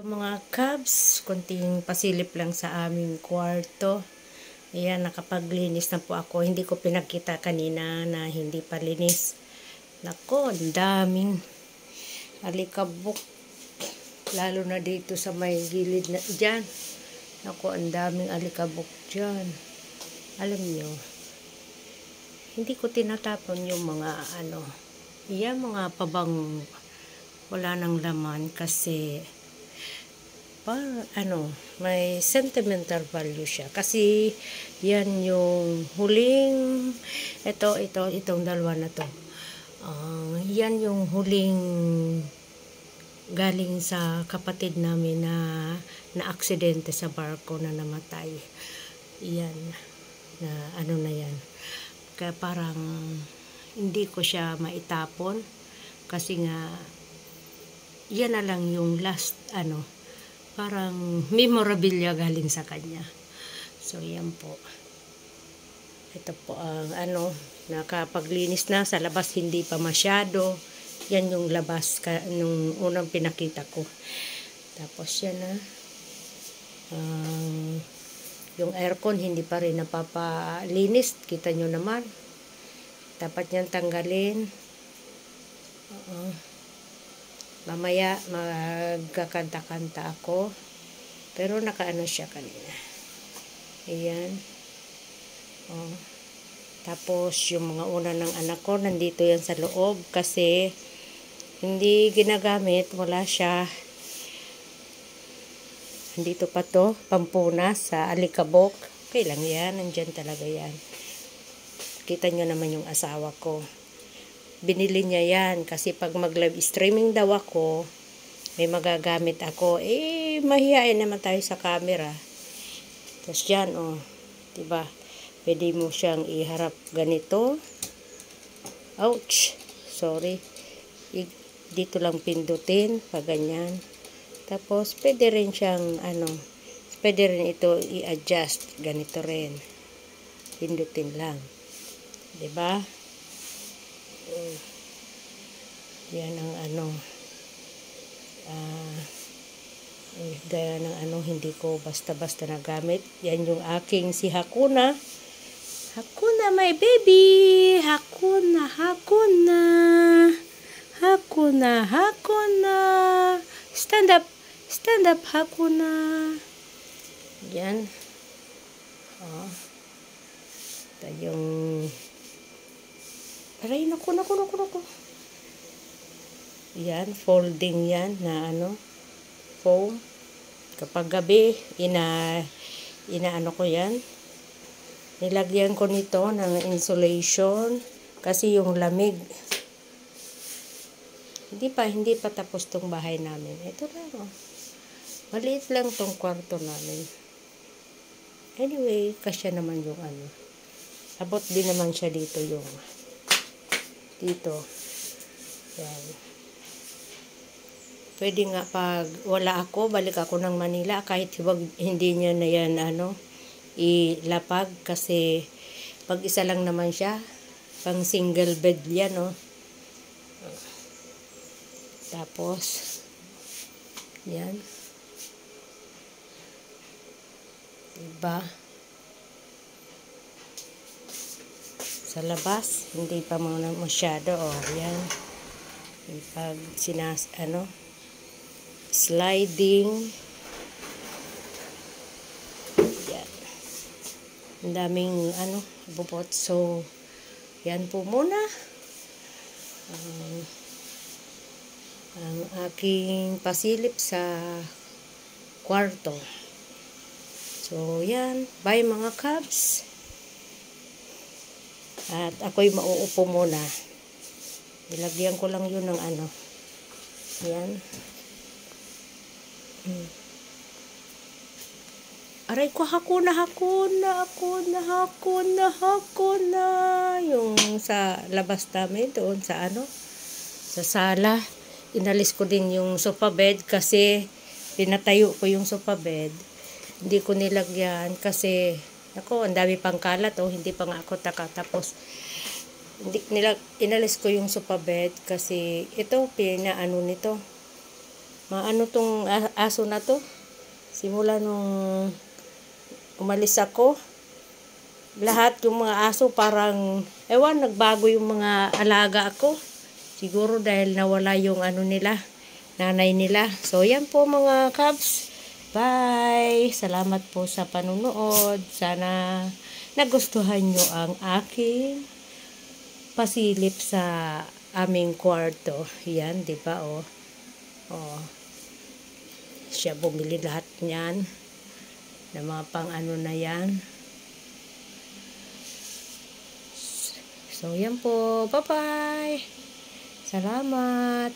Mga Cubs, konting pasilip lang sa aming kwarto. Ayan, nakapaglinis na po ako. Hindi ko pinakita kanina na hindi pa linis. Nako, ang daming alikabok. Lalo na dito sa may gilid na dyan. Nako, ang daming alikabok dyan. Alam nyo, hindi ko tinatapon yung mga mga pabang wala nang laman kasi may sentimental value siya. Kasi yan yung huling itong dalawa na to. Yan yung huling galing sa kapatid namin na aksidente sa barko na namatay. Yan na na yan. Kaya parang hindi ko siya maitapon kasi nga yan na lang yung last parang memorabilia galing sa kanya. So yan po. Ito po ang nakapaglinis na sa labas, hindi pa masyado. Yan yung labas nung unang pinakita ko. Tapos yan yung aircon hindi pa rin napapalinis. Kita nyo naman. Dapat yan tanggalin. Mamaya magkakanta-kanta ako. Pero nakaano siya kanina. Ayan. Tapos yung mga una ng anak ko nandito yan sa loob kasi hindi ginagamit. Wala siya. Nandito pa to. Pampunas sa alikabok. Okay lang yan. Nandyan talaga yan. Kita nyo naman yung asawa ko. Binili niya yan kasi pag mag-live streaming daw ako, may magagamit ako. Mahihain naman tayo sa camera. Tapos yan, diba? Pwede mo siyang iharap ganito. Ouch! Sorry. Dito lang pindutin, pag ganyan. Tapos, pwede rin siyang, pwede rin ito i-adjust. Ganito rin. Pindutin lang. Diba? Yan ang gaya ng hindi ko basta-basta nagamit. Yan yung aking si Hakuna. Hakuna, my baby! Hakuna, Hakuna! Hakuna, Hakuna! Stand up! Stand up, Hakuna! Yan. Ito yung aray, naku. Yan, folding yan na foam. Kapag gabi, inaano ko yan. Nilagyan ko nito ng insulation kasi yung lamig. Hindi pa tapos tong bahay namin. Ito lang, maliit lang tong kwarto namin. Anyway, kasya naman yung abot din naman siya dito yung dito. Yan. Pwede nga pag wala ako, balik ako ng Manila, kahit hindi niya na yan ilapag kasi pag isa lang naman siya, pang single bed yan, Tapos yan. Diba? Sa labas, hindi pa muna masyado, yan. Pag sliding. Yan. Ang daming, bubot. So, yan po muna. Ang aking pasilip sa kwarto. So, yan. Bye mga Cubs. At ako'y mauupo muna. Nilagyan ko lang yun ng Yan. Aray ko, Hakuna. Yung sa labas namin, doon sa sa sala. Inalis ko din yung sofa bed kasi pinatayo ko yung sofa bed. Hindi ko nilagyan kasi ang dami pang kalat, hindi pa nga ako tapos inalis ko yung sofa bed kasi ito, nito Maano tong aso na to? Simula nung umalis ako, lahat yung mga aso parang, ewan, nagbago yung mga alaga ako. Siguro dahil nawala yung ano nila, nanay nila. So, yan po mga Cubs. Bye! Salamat po sa panunood. Sana nagustuhan nyo ang aking pasilip sa aming kwarto. Yan, di ba? Oh. Oh. Siya bumili lahat niyan. Na mga pang ano na yan. So, yan po. Bye-bye! Salamat!